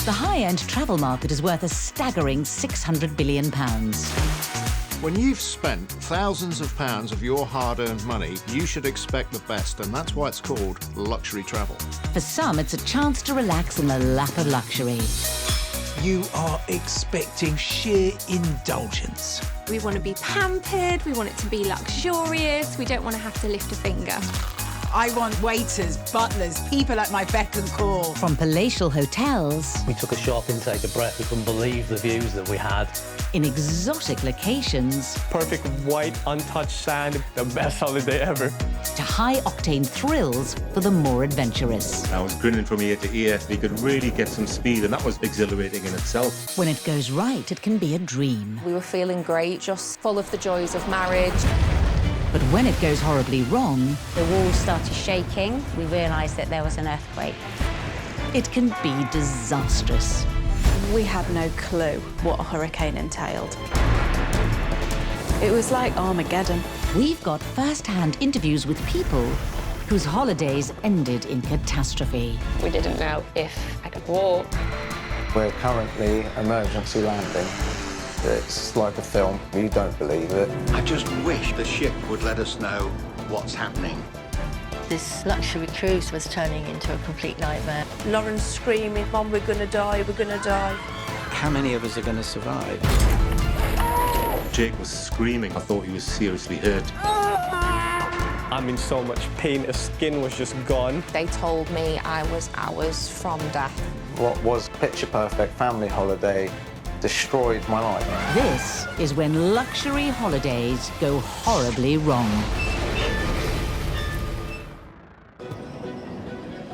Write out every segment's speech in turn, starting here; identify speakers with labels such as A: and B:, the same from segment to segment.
A: The high-end travel market is worth a staggering £600 billion.
B: When you've spent thousands of pounds of your hard-earned money, you should expect the best, and that's why it's called luxury travel.
A: For some, it's a chance to relax in the lap of luxury.
C: You are expecting sheer indulgence.
D: We want to be pampered, we want it to be luxurious, we don't want to have to lift a finger.
E: I want waiters, butlers, people at my beck and call.
A: From palatial hotels...
F: We took a sharp intake of breath. We couldn't believe the views that we had.
A: In exotic locations...
G: Perfect white, untouched sand, the best holiday ever.
A: To high-octane thrills for the more adventurous.
H: I was grinning from ear to ear. You could really get some speed, and that was exhilarating in itself.
A: When it goes right, it can be a dream.
I: We were feeling great, just full of the joys of marriage.
A: But when it goes horribly wrong...
J: The walls started shaking. We realised that there was an earthquake.
A: It can be disastrous.
K: We had no clue what a hurricane entailed. It was like Armageddon.
A: We've got first-hand interviews with people whose holidays ended in catastrophe.
I: We didn't know if I could walk.
L: We're currently emergency landing. It's like a film. You don't believe it.
M: I just wish the ship would let us know what's happening.
J: This luxury cruise was turning into a complete nightmare.
K: Lauren's screaming, Mum, we're going to die, we're going to die.
C: How many of us are going to survive?
H: Jake was screaming. I thought he was seriously hurt.
G: I'm in so much pain, his skin was just gone.
I: They told me I was hours from death.
L: What was picture-perfect family holiday destroyed my life.
A: This is when luxury holidays go horribly wrong.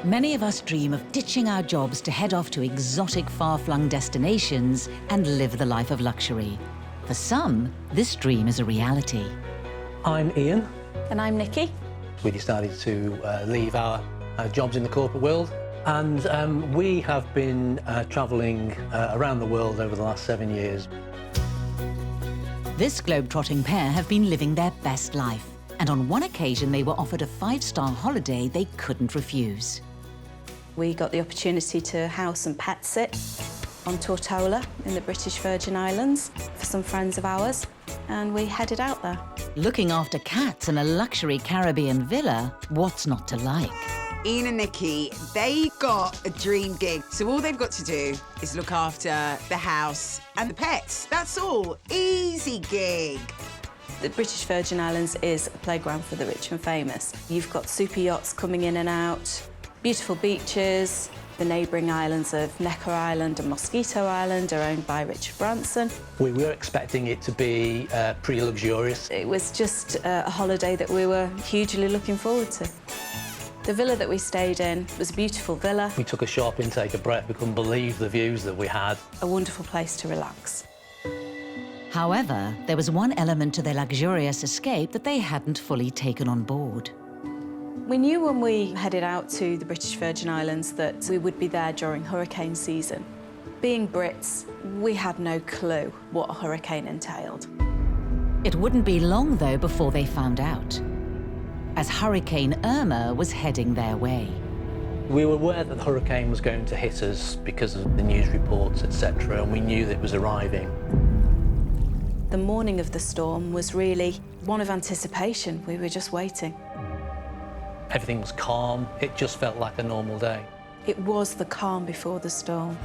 A: Many of us dream of ditching our jobs to head off to exotic, far-flung destinations and live the life of luxury. For some, this dream is a reality.
F: I'm Ian.
K: And I'm Nikki.
F: We decided to leave our jobs in the corporate world, and we have been travelling around the world over the last 7 years.
A: This globe-trotting pair have been living their best life, and on one occasion they were offered a 5-star holiday they couldn't refuse.
K: We got the opportunity to house and pet sit on Tortola in the British Virgin Islands for some friends of ours, and we headed out there.
A: Looking after cats in a luxury Caribbean villa, what's not to like?
E: Ian and Nikki, they got a dream gig. So all they've got to do is look after the house and the pets. That's all. Easy gig.
K: The British Virgin Islands is a playground for the rich and famous. You've got super yachts coming in and out, beautiful beaches. The neighbouring islands of Necker Island and Mosquito Island are owned by Richard Branson.
F: We were expecting it to be pretty luxurious.
K: It was just a holiday that we were hugely looking forward to. The villa that we stayed in was a beautiful villa.
F: We took a sharp intake of breath. We couldn't believe the views that we had.
K: A wonderful place to relax.
A: However, there was one element to their luxurious escape that they hadn't fully taken on board.
K: We knew when we headed out to the British Virgin Islands that we would be there during hurricane season. Being Brits, we had no clue what a hurricane entailed.
A: It wouldn't be long, though, before they found out, as Hurricane Irma was heading their way.
F: We were aware that the hurricane was going to hit us because of the news reports, etc., and we knew that it was arriving.
K: The morning of the storm was really one of anticipation. We were just waiting.
F: Everything was calm. It just felt like a normal day.
K: It was the calm before the storm.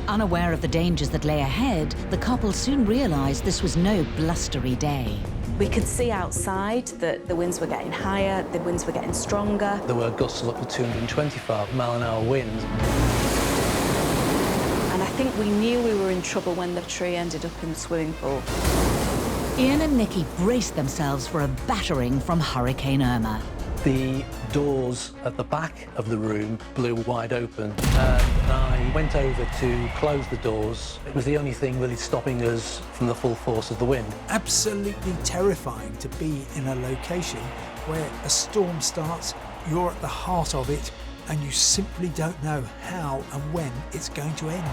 A: Unaware of the dangers that lay ahead, the couple soon realised this was no blustery day.
K: We could see outside that the winds were getting higher, the winds were getting stronger.
F: There were gusts of up to 225 mile-an-hour winds.
K: And I think we knew we were in trouble when the tree ended up in the swimming pool.
A: Ian and Nikki braced themselves for a battering from Hurricane Irma.
F: The doors at the back of the room blew wide open, and I went over to close the doors. It was the only thing really stopping us from the full force of the wind.
C: Absolutely terrifying to be in a location where a storm starts, you're at the heart of it, and you simply don't know how and when it's going to end.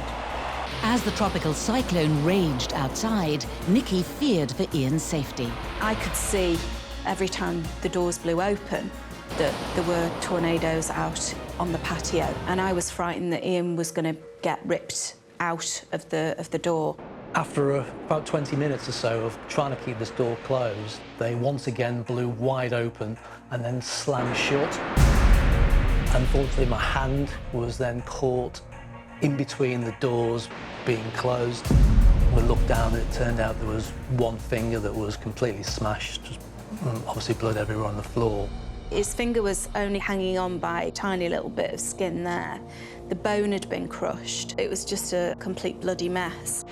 A: As the tropical cyclone raged outside, Nikki feared for Ian's safety.
K: I could see every time the doors blew open that there were tornadoes out on the patio, and I was frightened that Ian was going to get ripped out of the door.
F: After about 20 minutes or so of trying to keep this door closed, they once again blew wide open and then slammed shut. Unfortunately, my hand was then caught in between the doors being closed. We looked down and it turned out there was one finger that was completely smashed, just obviously blood everywhere on the floor.
K: His finger was only hanging on by a tiny little bit of skin there. The bone had been crushed. It was just a complete bloody mess.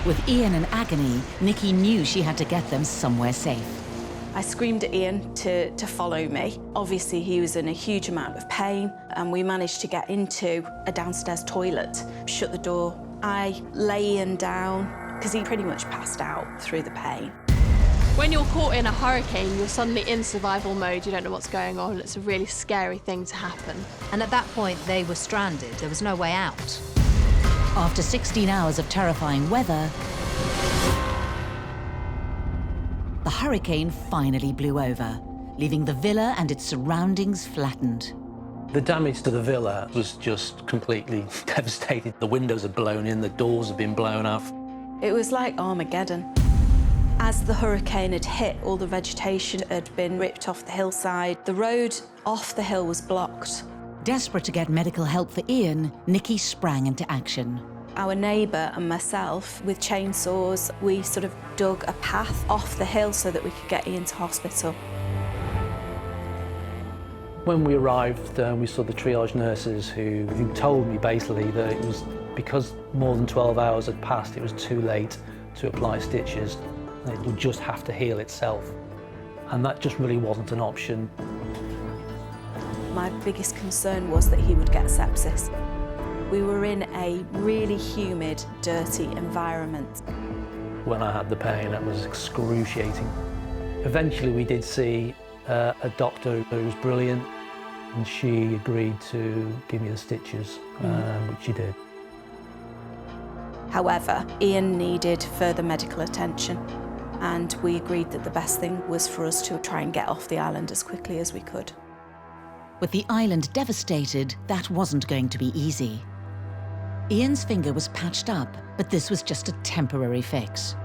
A: With Ian in agony, Nikki knew she had to get them somewhere safe.
K: I screamed at Ian to follow me. Obviously, he was in a huge amount of pain, and we managed to get into a downstairs toilet, shut the door. I lay Ian down, because he pretty much passed out through the pain.
D: When you're caught in a hurricane, you're suddenly in survival mode. You don't know what's going on. It's a really scary thing to happen.
N: And at that point, they were stranded. There was no way out.
A: After 16 hours of terrifying weather, the hurricane finally blew over, leaving the villa and its surroundings flattened.
F: The damage to the villa was just completely devastated. The windows had blown in, the doors had been blown off.
K: It was like Armageddon. As the hurricane had hit, all the vegetation had been ripped off the hillside. The road off the hill was blocked.
A: Desperate to get medical help for Ian, Nikki sprang into action.
K: Our neighbour and myself, with chainsaws, we sort of dug a path off the hill so that we could get Ian to hospital.
F: When we arrived, we saw the triage nurses who told me basically that it was because more than 12 hours had passed, it was too late to apply stitches. It would just have to heal itself. And that just really wasn't an option.
K: My biggest concern was that he would get sepsis. We were in a really humid, dirty environment.
F: When I had the pain, it was excruciating. Eventually we did see a doctor who was brilliant, and she agreed to give me the stitches, which she did.
K: However, Ian needed further medical attention, and we agreed that the best thing was for us to try and get off the island as quickly as we could.
A: With the island devastated, that wasn't going to be easy. Ian's finger was patched up, but this was just a temporary fix.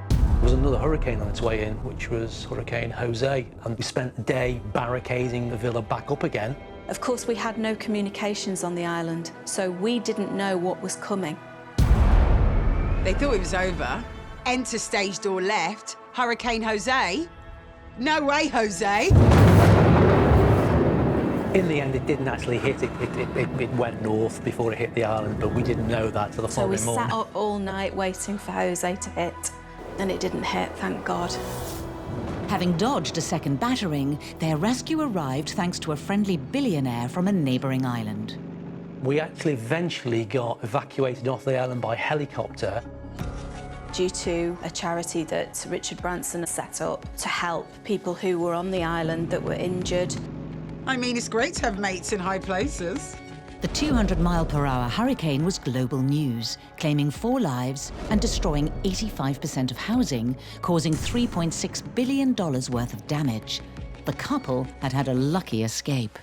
F: There was another hurricane on its way in, which was Hurricane Jose, and we spent a day barricading the villa back up again.
K: Of course, we had no communications on the island, so we didn't know what was coming.
E: They thought it was over. Enter stage door left. Hurricane Jose. No way, Jose.
F: In the end, it didn't actually hit. It went north before it hit the island, but we didn't know that till the following morning.
K: So we sat up all night waiting for Jose to hit, and it didn't hit, thank God.
A: Having dodged a second battering, their rescue arrived thanks to a friendly billionaire from a neighbouring island.
F: We actually eventually got evacuated off the island by helicopter.
K: Due to a charity that Richard Branson set up to help people who were on the island that were injured.
E: I mean, it's great to have mates in high places.
A: The 200-mile-per-hour hurricane was global news, claiming 4 lives and destroying 85% of housing, causing $3.6 billion worth of damage. The couple had had a lucky escape.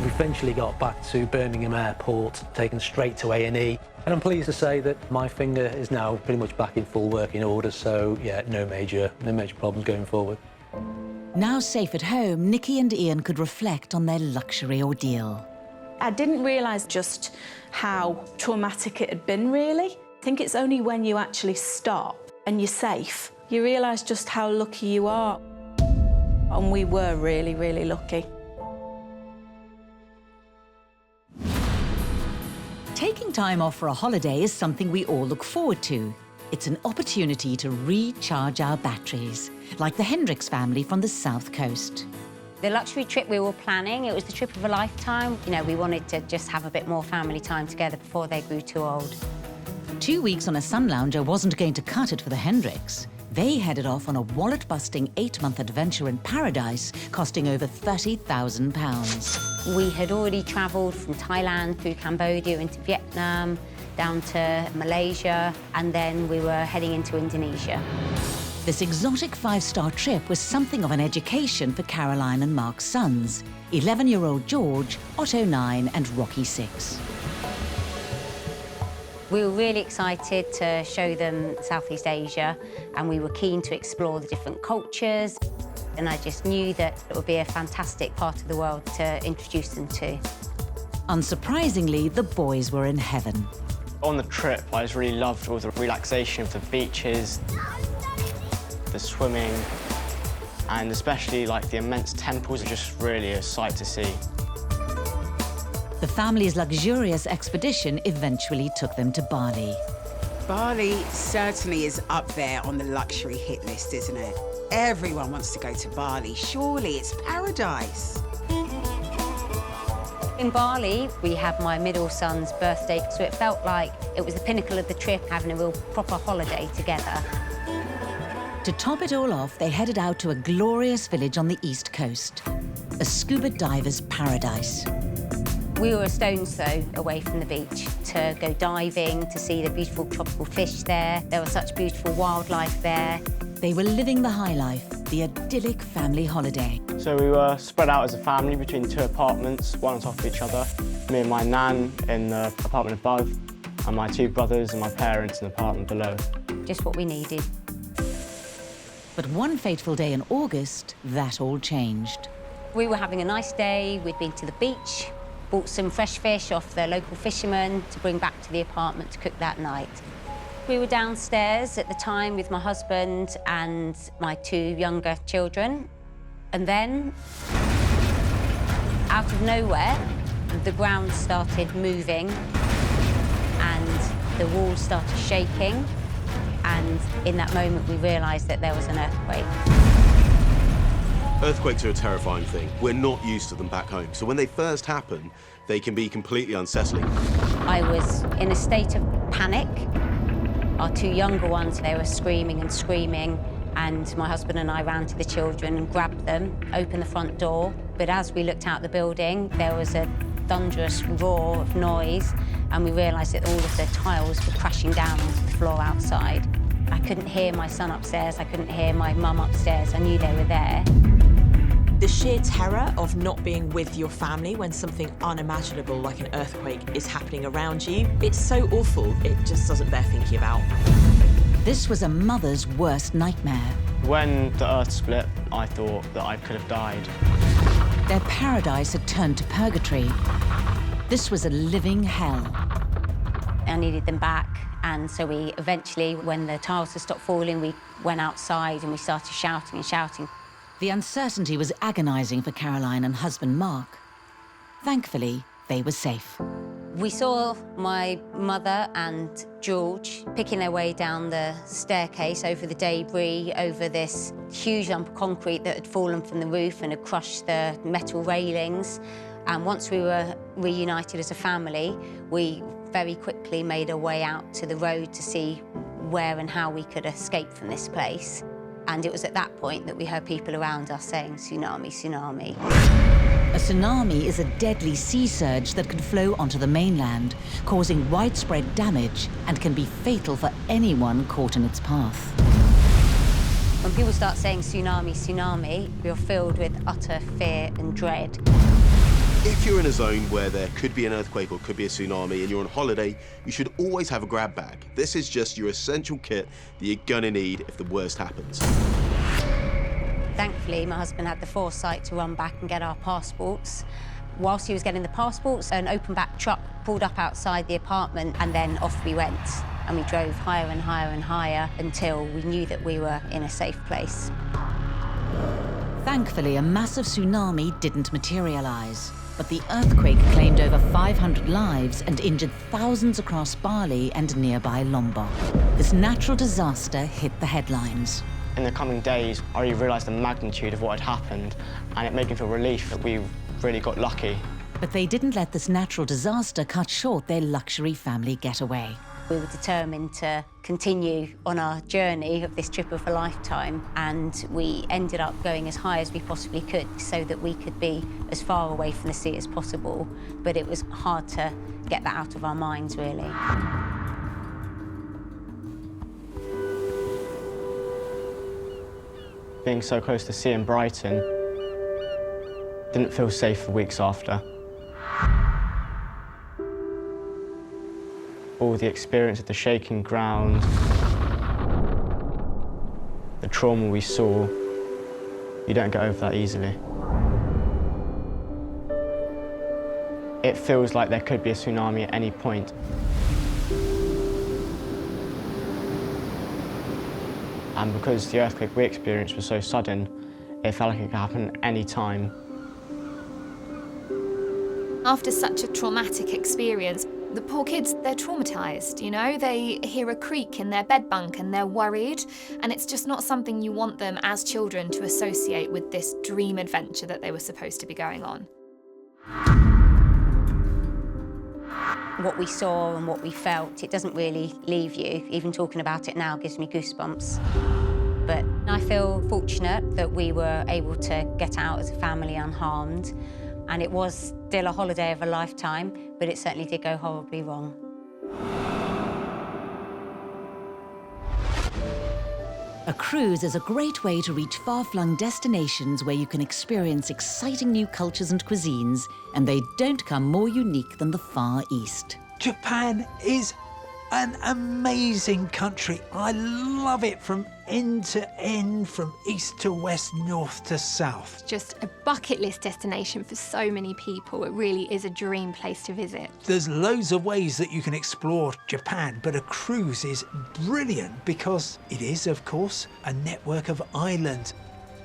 F: We eventually got back to Birmingham Airport, taken straight to A&E. And I'm pleased to say that my finger is now pretty much back in full working order, so yeah, no major problems going forward.
A: Now safe at home, Nikki and Ian could reflect on their luxury ordeal.
K: I didn't realise just how traumatic it had been, really. I think it's only when you actually stop and you're safe, you realise just how lucky you are. And we were really, really lucky.
A: Taking time off for a holiday is something we all look forward to. It's an opportunity to recharge our batteries, like the Hendricks family from the South Coast.
O: The luxury trip we were planning, it was the trip of a lifetime. You know, we wanted to just have a bit more family time together before they grew too old.
A: 2 weeks on a sun lounger wasn't going to cut it for the Hendricks. They headed off on a wallet-busting 8-month adventure in paradise, costing over £30,000.
O: We had already travelled from Thailand through Cambodia into Vietnam, down to Malaysia, and then we were heading into Indonesia.
A: This exotic 5-star trip was something of an education for Caroline and Mark's sons. 11-year-old George, Otto 9 and Rocky 6.
O: We were really excited to show them Southeast Asia, and we were keen to explore the different cultures. And I just knew that it would be a fantastic part of the world to introduce them to.
A: Unsurprisingly, the boys were in heaven.
G: On the trip, I just really loved all the relaxation of the beaches, the swimming, and especially like the immense temples are just really a sight to see.
A: The family's luxurious expedition eventually took them to Bali.
E: Bali certainly is up there on the luxury hit list, isn't it? Everyone wants to go to Bali. Surely it's paradise.
O: In Bali, we had my middle son's birthday, so it felt like it was the pinnacle of the trip, having a real proper holiday together.
A: To top it all off, they headed out to a glorious village on the east coast, a scuba diver's paradise.
O: We were a stone's throw away from the beach to go diving, to see the beautiful tropical fish there. There was such beautiful wildlife there.
A: They were living the high life, the idyllic family holiday.
G: So we were spread out as a family between 2 apartments, one on top of each other. Me and my nan in the apartment above, and my 2 brothers and my parents in the apartment below.
O: Just what we needed.
A: But one fateful day in August, that all changed.
O: We were having a nice day. We'd been to the beach, bought some fresh fish off the local fishermen to bring back to the apartment to cook that night. We were downstairs at the time with my husband and my 2 younger children. And then, out of nowhere, the ground started moving and the walls started shaking. And in that moment, we realised that there was an earthquake.
P: Earthquakes are a terrifying thing. We're not used to them back home. So when they first happen, they can be completely unsettling.
O: I was in a state of panic. Our 2 younger ones, they were screaming and screaming, and my husband and I ran to the children and grabbed them, opened the front door. But as we looked out the building, there was a thunderous roar of noise, and we realised that all of the tiles were crashing down onto the floor outside. I couldn't hear my son upstairs, I couldn't hear my mum upstairs. I knew they were there.
Q: The sheer terror of not being with your family when something unimaginable like an earthquake is happening around you, it's so awful, it just doesn't bear thinking about.
A: This was a mother's worst nightmare.
G: When the earth split, I thought that I could have died.
A: Their paradise had turned to purgatory. This was a living hell.
O: I needed them back, and so we eventually, when the tiles had stopped falling, we went outside and we started shouting and shouting.
A: The uncertainty was agonising for Caroline and husband Mark. Thankfully, they were safe.
O: We saw my mother and George picking their way down the staircase over the debris, over this huge lump of concrete that had fallen from the roof and had crushed the metal railings. And once we were reunited as a family, we very quickly made our way out to the road to see where and how we could escape from this place. And it was at that point that we heard people around us saying, "Tsunami, tsunami."
A: A tsunami is a deadly sea surge that can flow onto the mainland, causing widespread damage and can be fatal for anyone caught in its path.
O: When people start saying tsunami, tsunami, you're filled with utter fear and dread.
P: If you're in a zone where there could be an earthquake or could be a tsunami and you're on holiday, you should always have a grab bag. This is just your essential kit that you're gonna need if the worst happens.
O: Thankfully, my husband had the foresight to run back and get our passports. Whilst he was getting the passports, an open-back truck pulled up outside the apartment, and then off we went. And we drove higher and higher and higher until we knew that we were in a safe place.
A: Thankfully, a massive tsunami didn't materialise, but the earthquake claimed over 500 lives and injured thousands across Bali and nearby Lombok. This natural disaster hit the headlines.
G: In the coming days, I really realised the magnitude of what had happened, and it made me feel relief that we really got lucky.
A: But they didn't let this natural disaster cut short their luxury family getaway.
O: We were determined to continue on our journey of this trip of a lifetime, and we ended up going as high as we possibly could so that we could be as far away from the sea as possible. But it was hard to get that out of our minds, really.
G: Being so close to sea in Brighton, Didn't feel safe for weeks after. All the experience of the shaking ground, the trauma we saw, you don't get over that easily. It feels like there could be a tsunami at any point. And because the earthquake we experienced was so sudden, it felt like it could happen at any time.
R: After such a traumatic experience, the poor kids, they're traumatised, you know? They hear a creak in their bed bunk and they're worried, and it's just not something you want them as children to associate with this dream adventure that they were supposed to be going on.
O: What we saw and what we felt, it doesn't really leave you. Even talking about it now gives me goosebumps. But I feel fortunate that we were able to get out as a family unharmed. And it was still a holiday of a lifetime, but it certainly did go horribly wrong.
A: A cruise is a great way to reach far-flung destinations where you can experience exciting new cultures and cuisines, and they don't come more unique than the Far East.
C: Japan is an amazing country. I love it from end to end, from east to west, north to south.
D: Just a bucket list destination for so many people. It really is a dream place to visit.
C: There's loads of ways that you can explore Japan, but a cruise is brilliant because it is, of course, a network of islands.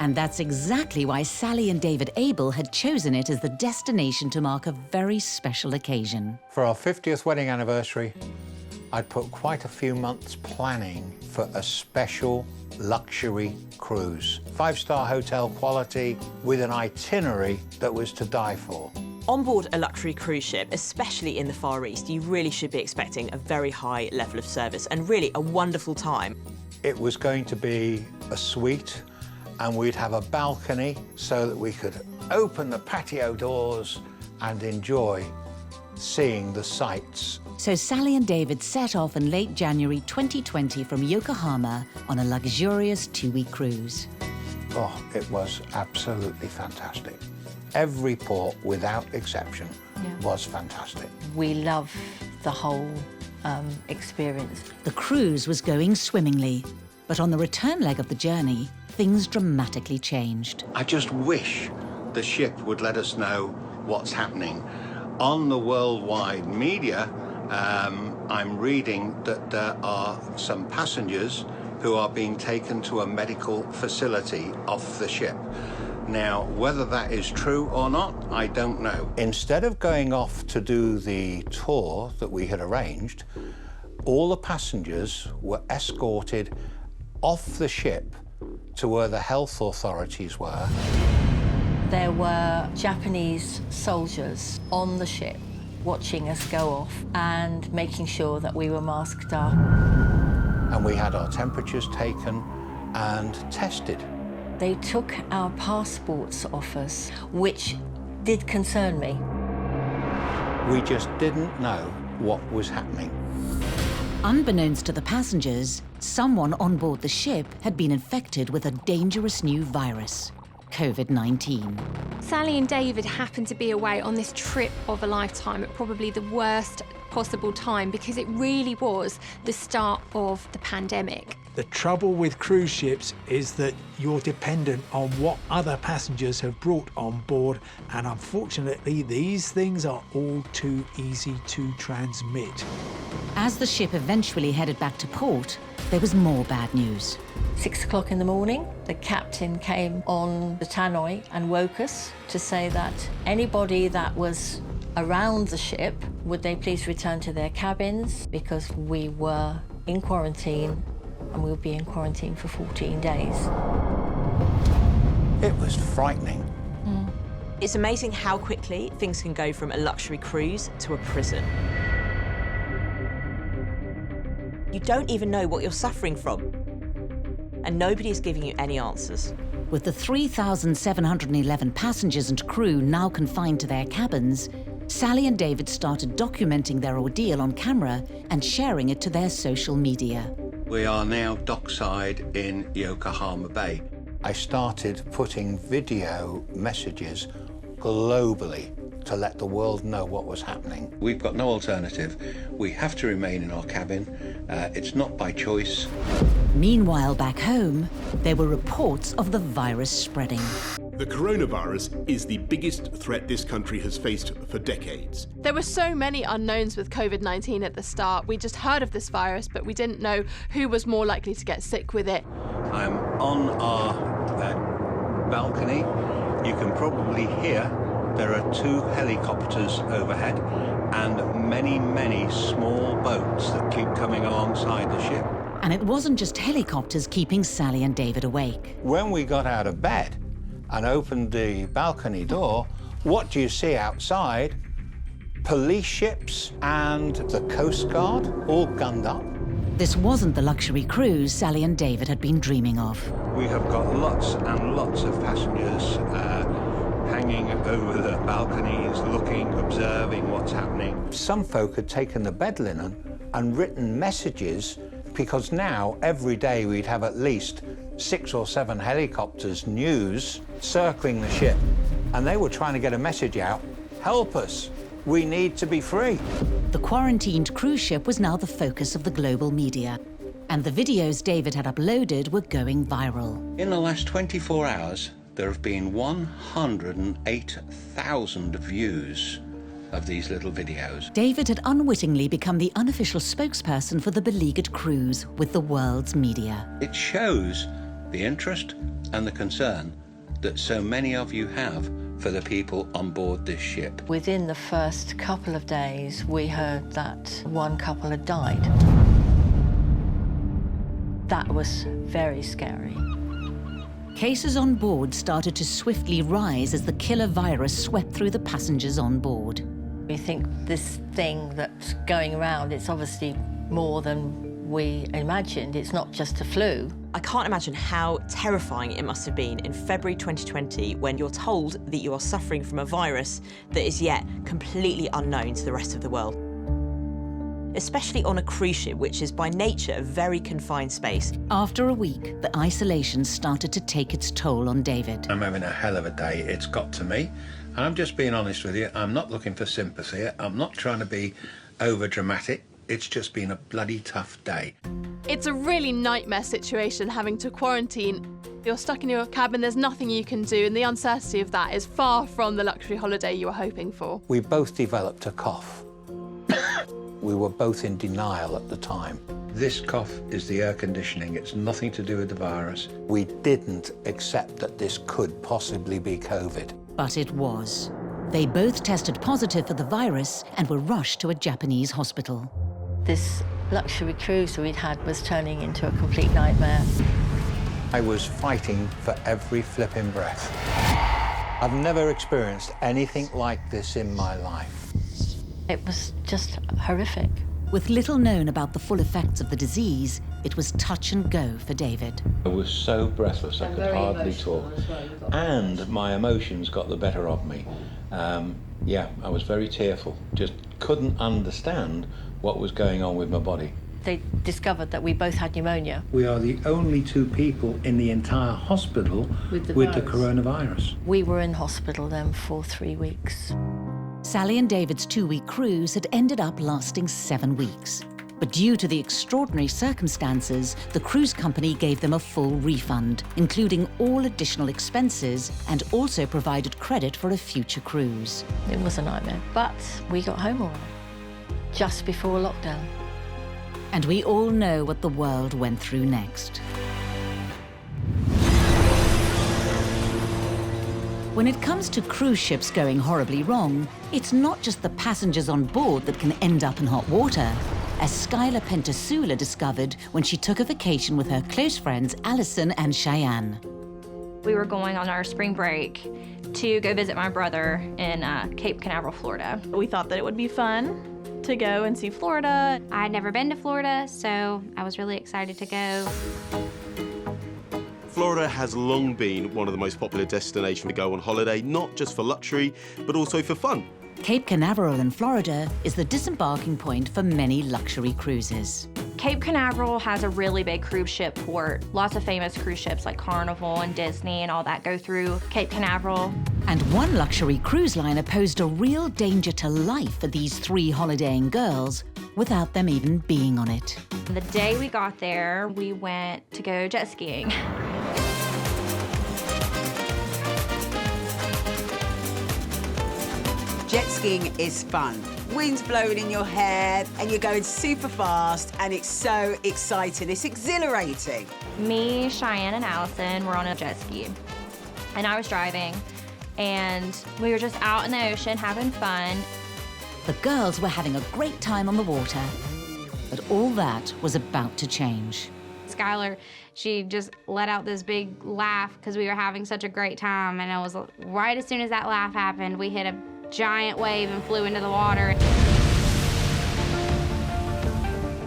A: And that's exactly why Sally and David Abel had chosen it as the destination to mark a very special occasion.
S: For our 50th wedding anniversary, I'd put quite a few months planning for a special luxury cruise. 5-star hotel quality with an itinerary that was to die for.
Q: On board a luxury cruise ship, especially in the Far East, you really should be expecting a very high level of service and really a wonderful time.
S: It was going to be a suite, and we'd have a balcony so that we could open the patio doors and enjoy seeing the sights.
A: So Sally and David set off in late January 2020 from Yokohama on a luxurious 2-week cruise.
S: Oh, it was absolutely fantastic. Every port, without exception, was fantastic.
J: We love the whole experience.
A: The cruise was going swimmingly, but on the return leg of the journey, things dramatically changed.
M: I just wish the ship would let us know what's happening. On the worldwide media, I'm reading that there are some passengers who are being taken to a medical facility off the ship. Now, whether that is true or not, I don't know.
S: Instead of going off to do the tour that we had arranged, all the passengers were escorted off the ship to where the health authorities were.
J: There were Japanese soldiers on the ship watching us go off and making sure that we were masked up.
S: And we had our temperatures taken and tested.
J: They took our passports off us, which did concern me.
S: We just didn't know what was happening.
A: Unbeknownst to the passengers, someone on board the ship had been infected with a dangerous new virus, COVID-19.
D: Sally and David happened to be away on this trip of a lifetime at probably the worst possible time because it really was the start of the pandemic.
C: The trouble with cruise ships is that you're dependent on what other passengers have brought on board, and unfortunately these things are all too easy to transmit.
A: As the ship eventually headed back to port, there was more bad news.
J: 6 o'clock in the morning, the captain came on the tannoy and woke us to say that anybody that was around the ship, would they please return to their cabins because we were in quarantine and we'll be in quarantine for 14 days.
S: It was frightening.
Q: It's amazing how quickly things can go from a luxury cruise to a prison. You don't even know what you're suffering from, and nobody is giving you any answers.
A: With the 3,711 passengers and crew now confined to their cabins, Sally and David started documenting their ordeal on camera and sharing it to their social media.
M: We are now dockside in Yokohama Bay.
S: I started putting video messages globally to let the world know what was happening.
T: We've got no alternative. We have to remain in our cabin. It's not by choice.
A: Meanwhile, back home, there were reports of the virus spreading.
U: The coronavirus is the biggest threat this country has faced for decades.
V: There were so many unknowns with COVID-19 at the start. We just heard of this virus, but we didn't know who was more likely to get sick with it.
T: I'm on our balcony. You can probably hear there are 2 helicopters overhead and many, many small boats that keep coming alongside the ship.
A: And it wasn't just helicopters keeping Sally and David awake.
S: When we got out of bed and opened the balcony door, what do you see outside? Police ships and the Coast Guard, all gunned up.
A: This wasn't the luxury cruise Sally and David had been dreaming of.
T: We have got lots and lots of passengers hanging over the balconies, looking, observing what's happening.
S: Some folk had taken the bed linen and written messages, because now, every day, we'd have at least 6 or 7 helicopters, news, circling the ship. And they were trying to get a message out, help us, we need to be free.
A: The quarantined cruise ship was now the focus of the global media, and the videos David had uploaded were going viral.
T: In the last 24 hours, there have been 108,000 views of these little videos.
A: David had unwittingly become the unofficial spokesperson for the beleaguered cruise with the world's media.
T: It shows the interest and the concern that so many of you have for the people on board this ship.
J: Within the first couple of days, we heard that one couple had died. That was very scary.
A: Cases on board started to swiftly rise as the killer virus swept through the passengers on board.
J: We think this thing that's going around, it's obviously more than we imagined. It's not just a flu.
Q: I can't imagine how terrifying it must have been in February 2020 when you're told that you are suffering from a virus that is yet completely unknown to the rest of the world. Especially on a cruise ship, which is by nature a very confined space.
A: After a week, the isolation started to take its toll on David.
T: I'm having a hell of a day, it's got to me. I'm just being honest with you, I'm not looking for sympathy, I'm not trying to be over-dramatic. It's just been a bloody tough day.
V: It's a really nightmare situation having to quarantine. You're stuck in your cabin, there's nothing you can do, and the uncertainty of that is far from the luxury holiday you were hoping for.
S: We both developed a cough. We were both in denial at the time.
T: This cough is the air conditioning, it's nothing to do with the virus.
S: We didn't accept that this could possibly be COVID.
A: But it was. They both tested positive for the virus and were rushed to a Japanese hospital.
J: This luxury cruise we'd had was turning into a complete nightmare.
S: I was fighting for every flipping breath. I've never experienced anything like this in my life.
J: It was just horrific.
A: With little known about the full effects of the disease, it was touch and go for David.
T: I was so breathless, I could hardly talk. And my emotions got the better of me. Yeah, I was very tearful. Just couldn't understand what was going on with my body.
J: They discovered that we both had pneumonia.
T: We are the only 2 people in the entire hospital with the coronavirus.
J: We were in hospital then for 3 weeks.
A: Sally and David's 2-week cruise had ended up lasting 7 weeks. But due to the extraordinary circumstances, the cruise company gave them a full refund, including all additional expenses, and also provided credit for a future cruise.
J: It was a nightmare, but we got home all right, just before lockdown.
A: And we all know what the world went through next. When it comes to cruise ships going horribly wrong, it's not just the passengers on board that can end up in hot water, as Skylar Pentasula discovered when she took a vacation with her close friends Alison and Cheyenne.
W: We were going on our spring break to go visit my brother in Cape Canaveral, Florida.
V: We thought that it would be fun to go and see Florida.
W: I'd never been to Florida, so I was really excited to go.
P: Florida has long been one of the most popular destinations to go on holiday, not just for luxury, but also for fun.
A: Cape Canaveral in Florida is the disembarking point for many luxury cruises.
W: Cape Canaveral has a really big cruise ship port. Lots of famous cruise ships like Carnival and Disney and all that go through Cape Canaveral.
A: And one luxury cruise liner posed a real danger to life for these 3 holidaying girls without them even being on it.
W: The day we got there, we went to go jet skiing.
E: Jet skiing is fun. Wind's blowing in your hair and you're going super fast and it's so exciting. It's exhilarating.
W: Me, Cheyenne, and Allison were on a jet ski, and I was driving, and we were just out in the ocean having fun.
A: The girls were having a great time on the water, but all that was about to change.
B: Skylar, she just let out this big laugh because we were having such a great time, and it was right as soon as that laugh happened, we hit a giant wave and flew into the water.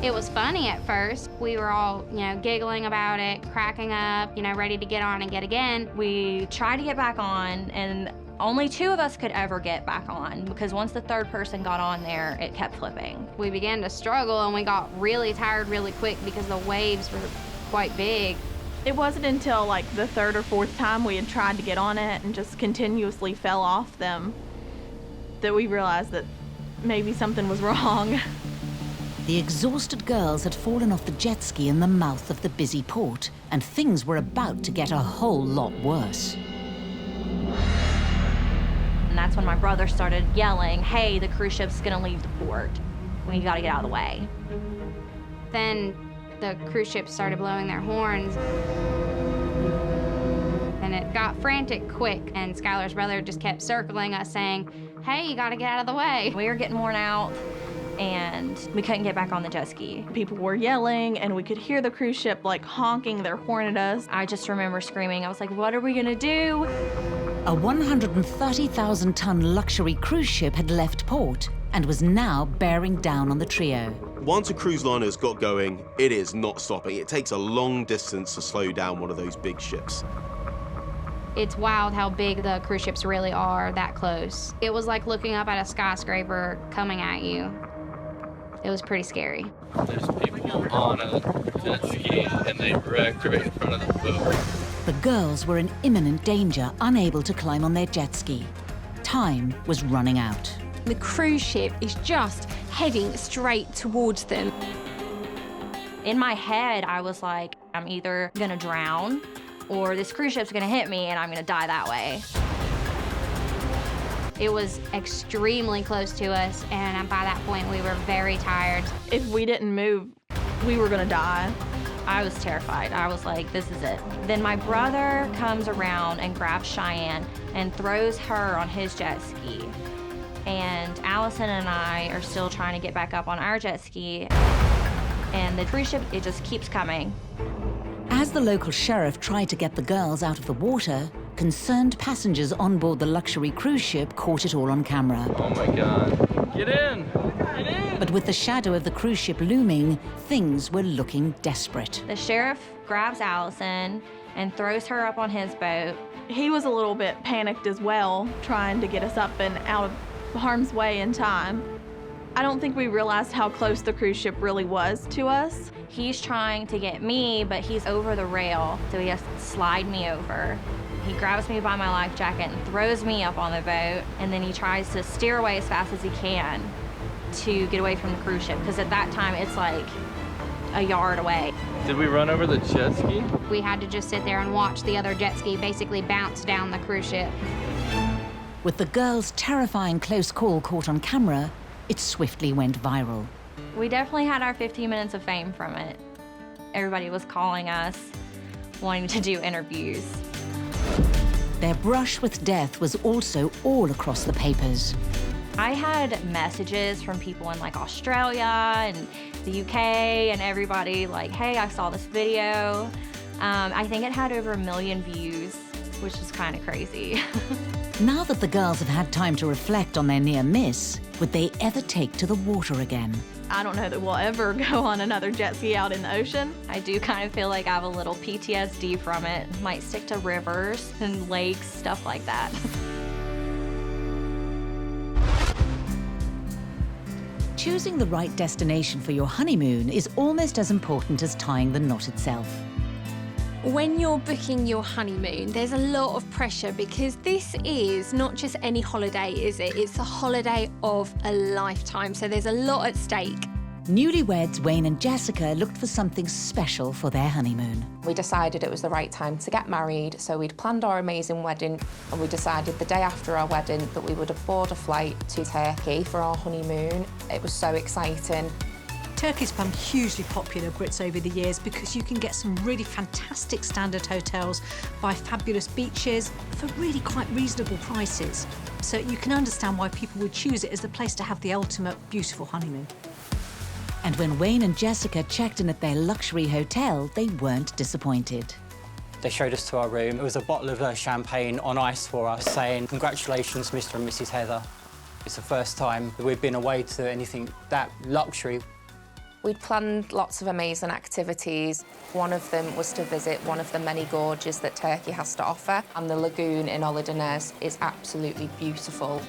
B: It was funny at first. We were all, giggling about it, cracking up, ready to get on and get again.
W: We tried to get back on, and only 2 of us could ever get back on, because once the 3rd person got on there, it kept flipping.
B: We began to struggle, and we got really tired really quick because the waves were quite big.
V: It wasn't until like the 3rd or 4th time we had tried to get on it and just continuously fell off them that we realized that maybe something was wrong.
A: The exhausted girls had fallen off the jet ski in the mouth of the busy port, and things were about to get a whole lot worse.
W: And that's when my brother started yelling, "Hey, the cruise ship's gonna leave the port. We gotta get out of the way."
B: Then the cruise ship started blowing their horns, and it got frantic quick, and Skylar's brother just kept circling us saying, "Hey, you gotta get out of the way."
W: We were getting worn out, and we couldn't get back on the jet ski.
V: People were yelling, and we could hear the cruise ship like honking their horn at us.
W: I just remember screaming. I was like, what are we gonna do?
A: A 130,000-ton luxury cruise ship had left port and was now bearing down on the trio.
P: Once a cruise liner's got going, it is not stopping. It takes a long distance to slow down one of those big ships.
B: It's wild how big the cruise ships really are that close. It was like looking up at a skyscraper coming at you. It was pretty scary.
H: There's people on a jet ski and they wrecked right in front of the boat.
A: The girls were in imminent danger, unable to climb on their jet ski. Time was running out.
D: The cruise ship is just heading straight towards them.
W: In my head, I was like, I'm either gonna drown or this cruise ship's gonna hit me and I'm gonna die that way.
B: It was extremely close to us, and by that point, we were very tired.
V: If we didn't move, we were gonna die.
W: I was terrified. I was like, this is it. Then my brother comes around and grabs Cheyenne and throws her on his jet ski. And Allison and I are still trying to get back up on our jet ski. And the cruise ship, it just keeps coming.
A: As the local sheriff tried to get the girls out of the water, concerned passengers on board the luxury cruise ship caught it all on camera.
H: Oh my God. Get in! Get in!
A: But with the shadow of the cruise ship looming, things were looking desperate.
W: The sheriff grabs Allison and throws her up on his boat.
V: He was a little bit panicked as well, trying to get us up and out of harm's way in time. I don't think we realized how close the cruise ship really was to us.
W: He's trying to get me, but he's over the rail, so he has to slide me over. He grabs me by my life jacket and throws me up on the boat, and then he tries to steer away as fast as he can to get away from the cruise ship, because at that time it's like a yard away.
H: Did we run over the jet ski?
B: We had to just sit there and watch the other jet ski basically bounce down the cruise ship.
A: With the girls' terrifying close call caught on camera, it swiftly went viral.
W: We definitely had our 15 minutes of fame from it. Everybody was calling us, wanting to do interviews.
A: Their brush with death was also all across the papers.
W: I had messages from people in like Australia and the UK and everybody like, hey, I saw this video. I think it had over 1 million views, which is kind of crazy.
A: Now that the girls have had time to reflect on their near miss, would they ever take to the water again?
V: I don't know that we'll ever go on another jet ski out in the ocean.
W: I do kind of feel like I have a little PTSD from it. Might stick to rivers and lakes, stuff like that.
A: Choosing the right destination for your honeymoon is almost as important as tying the knot itself.
D: When you're booking your honeymoon, there's a lot of pressure because this is not just any holiday, is it? It's a holiday of a lifetime, so there's a lot at stake.
A: Newlyweds Wayne and Jessica looked for something special for their honeymoon.
I: We decided it was the right time to get married, so we'd planned our amazing wedding, and we decided the day after our wedding that we would board a flight to Turkey for our honeymoon. It was so exciting.
L: Turkey's become hugely popular, Brits, over the years because you can get some really fantastic standard hotels by fabulous beaches for really quite reasonable prices. So you can understand why people would choose it as the place to have the ultimate beautiful honeymoon.
A: And when Wayne and Jessica checked in at their luxury hotel, they weren't disappointed.
N: They showed us to our room. It was a bottle of champagne on ice for us, saying, "Congratulations, Mr. and Mrs. Heather." It's the first time that we've been away to anything that luxury.
I: We'd planned lots of amazing activities. One of them was to visit one of the many gorges that Turkey has to offer, and the lagoon in Olydnes is absolutely beautiful.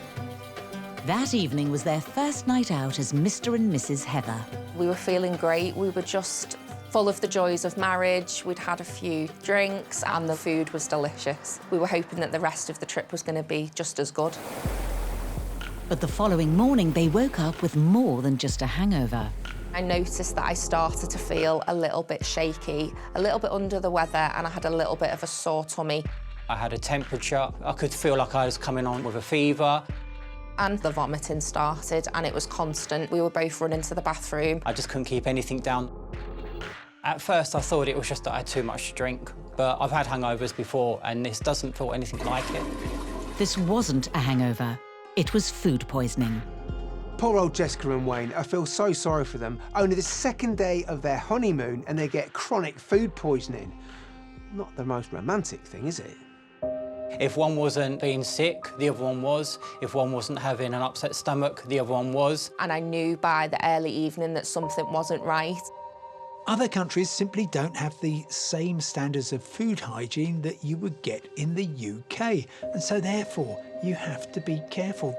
A: That evening was their first night out as Mr. and Mrs. Heather.
I: We were feeling great. We were just full of the joys of marriage. We'd had a few drinks and the food was delicious. We were hoping that the rest of the trip was going to be just as good.
A: But the following morning, they woke up with more than just a hangover.
I: I noticed that I started to feel a little bit shaky, a little bit under the weather, and I had a little bit of a sore tummy.
N: I had a temperature. I could feel like I was coming on with a fever.
I: And the vomiting started, and it was constant. We were both running to the bathroom.
N: I just couldn't keep anything down. At first, I thought it was just that I had too much to drink, but I've had hangovers before, and this doesn't feel anything like it.
A: This wasn't a hangover. It was food poisoning.
X: Poor old Jessica and Wayne. I feel so sorry for them. Only the second day of their honeymoon and they get chronic food poisoning. Not the most romantic thing, is it?
N: If one wasn't being sick, the other one was. If one wasn't having an upset stomach, the other one was.
I: And I knew by the early evening that something wasn't right.
C: Other countries simply don't have the same standards of food hygiene that you would get in the UK, and so therefore you have to be careful.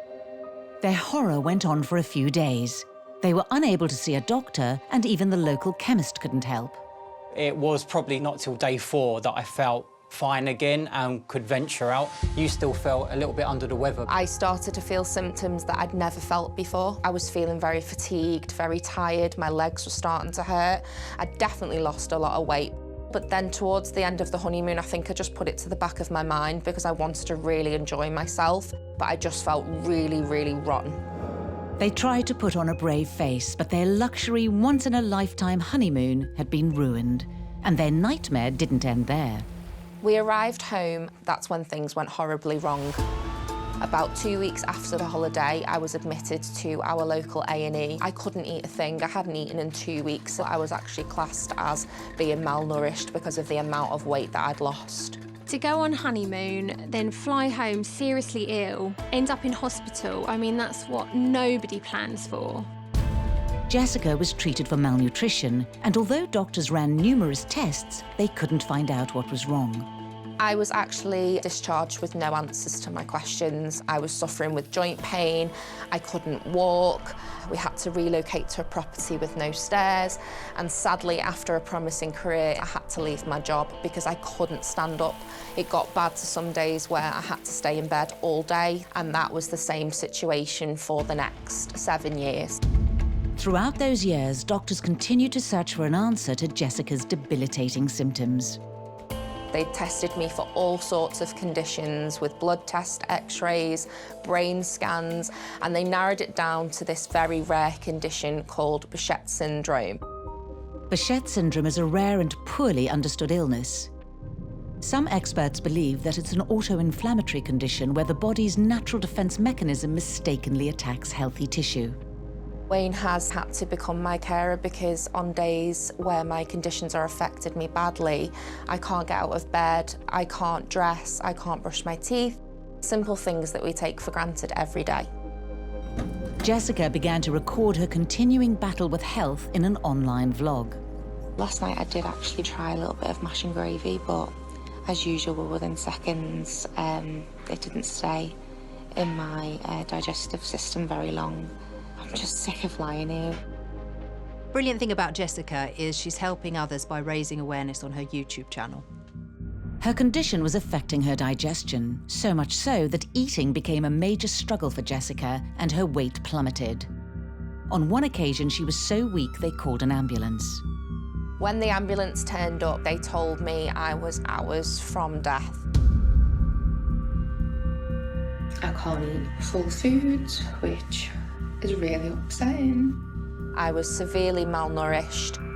A: Their horror went on for a few days. They were unable to see a doctor, and even the local chemist couldn't help.
N: It was probably not till day 4 that I felt fine again and could venture out. You still felt a little bit under the weather.
I: I started to feel symptoms that I'd never felt before. I was feeling very fatigued, very tired. My legs were starting to hurt. I definitely lost a lot of weight. But then towards the end of the honeymoon, I think I just put it to the back of my mind because I wanted to really enjoy myself, but I just felt really, really rotten.
A: They tried to put on a brave face, but their luxury, once-in-a-lifetime honeymoon had been ruined, and their nightmare didn't end there.
I: We arrived home, that's when things went horribly wrong. About 2 weeks after the holiday, I was admitted to our local A&E. I couldn't eat a thing. I hadn't eaten in 2 weeks. I was actually classed as being malnourished because of the amount of weight that I'd lost.
D: To go on honeymoon, then fly home seriously ill, end up in hospital, I mean, that's what nobody plans for.
A: Jessica was treated for malnutrition, and although doctors ran numerous tests, they couldn't find out what was wrong.
I: I was actually discharged with no answers to my questions. I was suffering with joint pain. I couldn't walk. We had to relocate to a property with no stairs. And sadly, after a promising career, I had to leave my job because I couldn't stand up. It got bad to some days where I had to stay in bed all day, and that was the same situation for the next 7 years.
A: Throughout those years, doctors continued to search for an answer to Jessica's debilitating symptoms.
I: They tested me for all sorts of conditions with blood tests, x-rays, brain scans, and they narrowed it down to this very rare condition called Behçet syndrome.
A: Behçet syndrome is a rare and poorly understood illness. Some experts believe that it's an autoinflammatory condition where the body's natural defense mechanism mistakenly attacks healthy tissue.
I: Wayne has had to become my carer because on days where my conditions are affecting me badly, I can't get out of bed, I can't dress, I can't brush my teeth. Simple things that we take for granted every day.
A: Jessica began to record her continuing battle with health in an online vlog.
I: Last night I did actually try a little bit of mash and gravy, but as usual, within seconds, it didn't stay in my digestive system very long. I'm just sick of lying here.
Y: Brilliant thing about Jessica is she's helping others by raising awareness on her YouTube channel.
A: Her condition was affecting her digestion, so much so that eating became a major struggle for Jessica and her weight plummeted. On one occasion, she was so weak they called an ambulance.
I: When the ambulance turned up, they told me I was hours from death.
F: I can't eat full foods, which is really upsetting.
I: I was severely malnourished.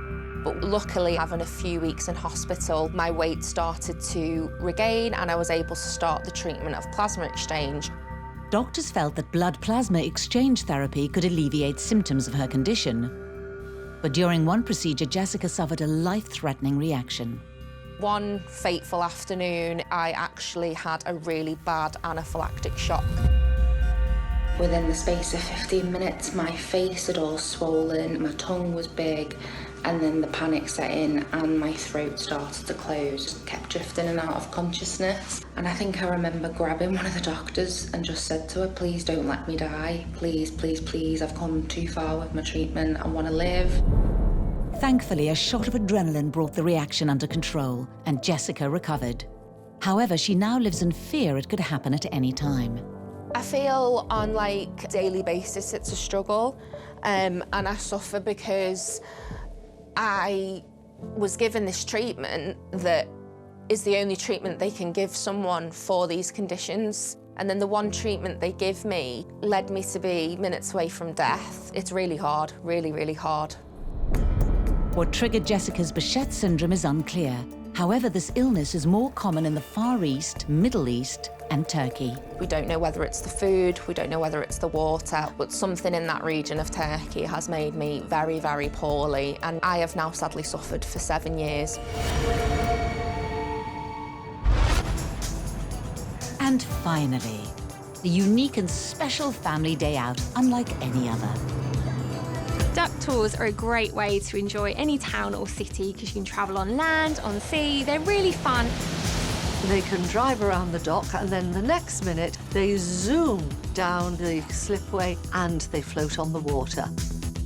I: But luckily, having a few weeks in hospital, my weight started to regain and I was able to start the treatment of plasma exchange.
A: Doctors felt that blood plasma exchange therapy could alleviate symptoms of her condition. But during one procedure, Jessica suffered a life-threatening reaction.
I: One fateful afternoon, I actually had a really bad anaphylactic shock.
F: Within the space of 15 minutes, my face had all swollen, my tongue was big, and then the panic set in and my throat started to close. Kept drifting in and out of consciousness. And I think I remember grabbing one of the doctors and just said to her, please don't let me die. Please, please, please, I've come too far with my treatment, I want to live.
A: Thankfully, a shot of adrenaline brought the reaction under control and Jessica recovered. However, she now lives in fear it could happen at any time.
I: I feel on a daily basis it's a struggle, and I suffer because I was given this treatment that is the only treatment they can give someone for these conditions. And then the one treatment they give me led me to be minutes away from death. It's really hard, really, really hard.
A: What triggered Jessica's Behçet syndrome is unclear. However, this illness is more common in the Far East, Middle East, and Turkey.
I: We don't know whether it's the food, we don't know whether it's the water, but something in that region of Turkey has made me very, very poorly, and I have now sadly suffered for 7 years.
A: And finally, the unique and special family day out, unlike any other.
D: Duck tours are a great way to enjoy any town or city because you can travel on land, on sea. They're really fun.
G: They can drive around the dock and then the next minute they zoom down the slipway and they float on the water.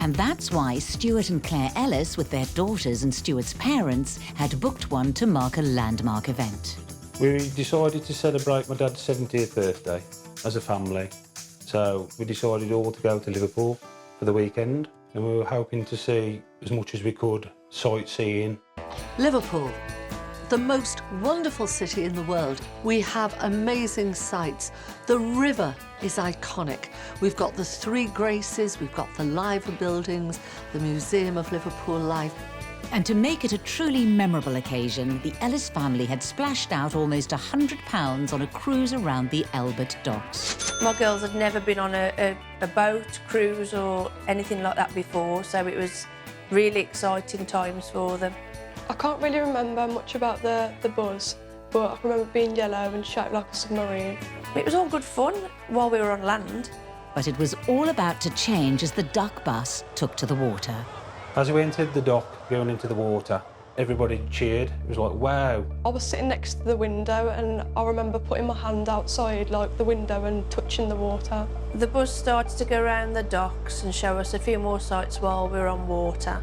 A: And that's why Stuart and Claire Ellis, with their daughters and Stuart's parents, had booked one to mark a landmark event.
K: We decided to celebrate my dad's 70th birthday as a family. So we decided all to go to Liverpool for the weekend, and we were hoping to see as much as we could sightseeing.
G: Liverpool, the most wonderful city in the world. We have amazing sights. The river is iconic. We've got the Three Graces, we've got the Liver buildings, the Museum of Liverpool Life.
A: And to make it a truly memorable occasion, the Ellis family had splashed out almost £100 on a cruise around the Albert docks.
R: My girls had never been on a boat, cruise or anything like that before, so it was really exciting times for them.
Y: I can't really remember much about the buzz, but I remember being yellow and shaped like a submarine.
R: It was all good fun while we were on land.
A: But it was all about to change as the duck bus took to the water.
K: As we entered the dock, going into the water, everybody cheered. It was like, wow.
Y: I was sitting next to the window and I remember putting my hand outside like the window and touching the water.
R: The bus started to go around the docks and show us a few more sights while we were on water.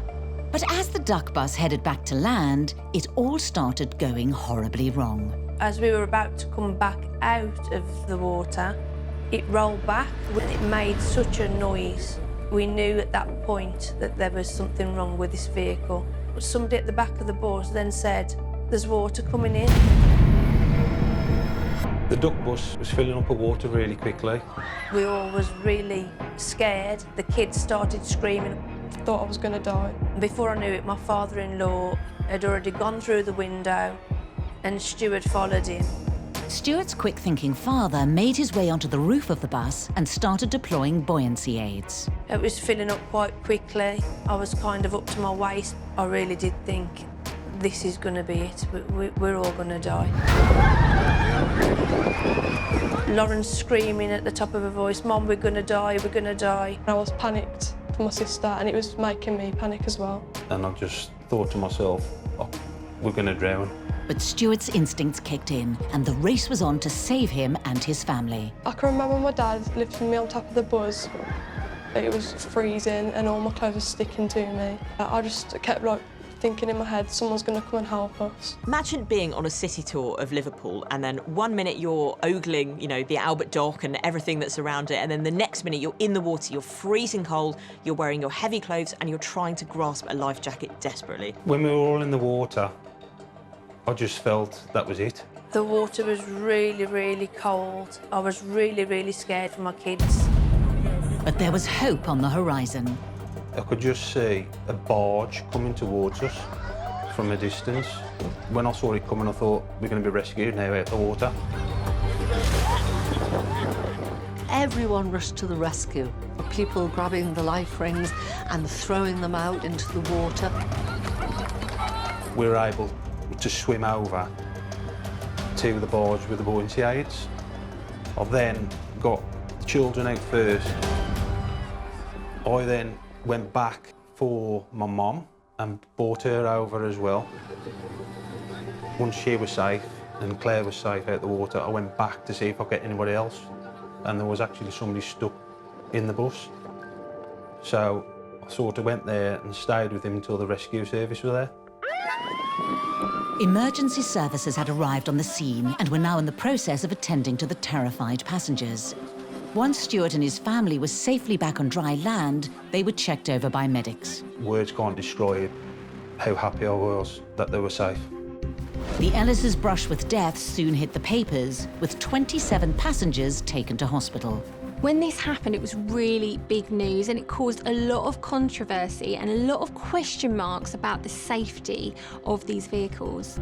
A: But as the duck bus headed back to land, it all started going horribly wrong.
R: As we were about to come back out of the water, it rolled back and it made such a noise. We knew at that point that there was something wrong with this vehicle. But somebody at the back of the bus then said, there's water coming in.
K: The duck bus was filling up with water really quickly.
R: We all was really scared. The kids started screaming.
Y: I thought I was going to die.
R: Before I knew it, my father-in-law had already gone through the window and Stuart followed him.
A: Stuart's quick-thinking father made his way onto the roof of the bus and started deploying buoyancy aids.
R: It was filling up quite quickly. I was kind of up to my waist. I really did think, this is going to be it. We're all going to die. Lauren's screaming at the top of her voice, Mom, we're going to die, we're going to die.
Y: I was panicked for my sister and it was making me panic as well.
K: And I just thought to myself, oh, we're going to drown.
A: But Stuart's instincts kicked in and the race was on to save him and his family.
Y: I can remember my dad lifting me on top of the bus. It was freezing and all my clothes were sticking to me. I just kept thinking in my head, someone's going to come and help us.
M: Imagine being on a city tour of Liverpool and then 1 minute you're ogling, you know, the Albert Dock and everything that's around it, and then the next minute you're in the water, you're freezing cold, you're wearing your heavy clothes and you're trying to grasp a life jacket desperately.
K: When we were all in the water, I just felt that was it.
R: The water was really, really cold. I was really, really scared for my kids.
A: But there was hope on the horizon.
K: I could just see a barge coming towards us from a distance. When I saw it coming, I thought, we're going to be rescued now out of the water.
G: Everyone rushed to the rescue. People grabbing the life rings and throwing them out into the water.
K: We were able to swim over to the barge with the buoyancy aids. I then got the children out first. I then went back for my mum and brought her over as well. Once she was safe and Claire was safe out the water, I went back to see if I could get anybody else. And there was actually somebody stuck in the bus. So I sort of went there and stayed with him until the rescue service were there.
A: Emergency services had arrived on the scene and were now in the process of attending to the terrified passengers. Once Stuart and his family were safely back on dry land, they were checked over by medics.
K: Words can't describe how happy I was that they were safe.
A: The Ellis's brush with death soon hit the papers, with 27 passengers taken to hospital.
D: When this happened, it was really big news and it caused a lot of controversy and a lot of question marks about the safety of these vehicles.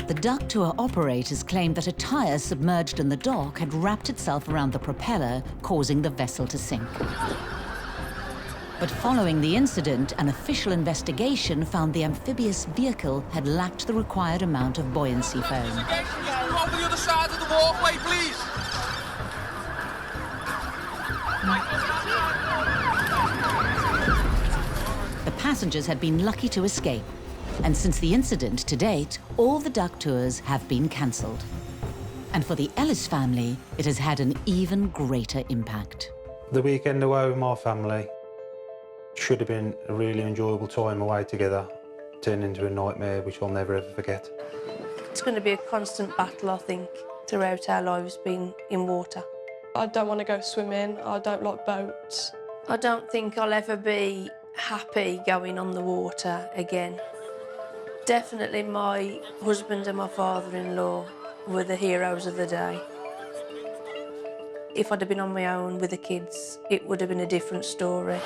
A: The duck tour operators claimed that a tyre submerged in the dock had wrapped itself around the propeller, causing the vessel to sink. But following the incident, an official investigation found the amphibious vehicle had lacked the required amount of buoyancy foam.
O: Come over the other side of the walkway, please.
A: The passengers had been lucky to escape, and since the incident to date, all the duck tours have been cancelled. And for the Ellis family, it has had an even greater impact.
K: The weekend away with my family should have been a really enjoyable time away together, turned into a nightmare which I'll never ever forget.
R: It's going to be a constant battle, I think, throughout our lives being in water.
Y: I don't want to go swimming, I don't like boats.
R: I don't think I'll ever be happy going on the water again. Definitely my husband and my father-in-law were the heroes of the day. If I'd have been on my own with the kids, it would have been a different story.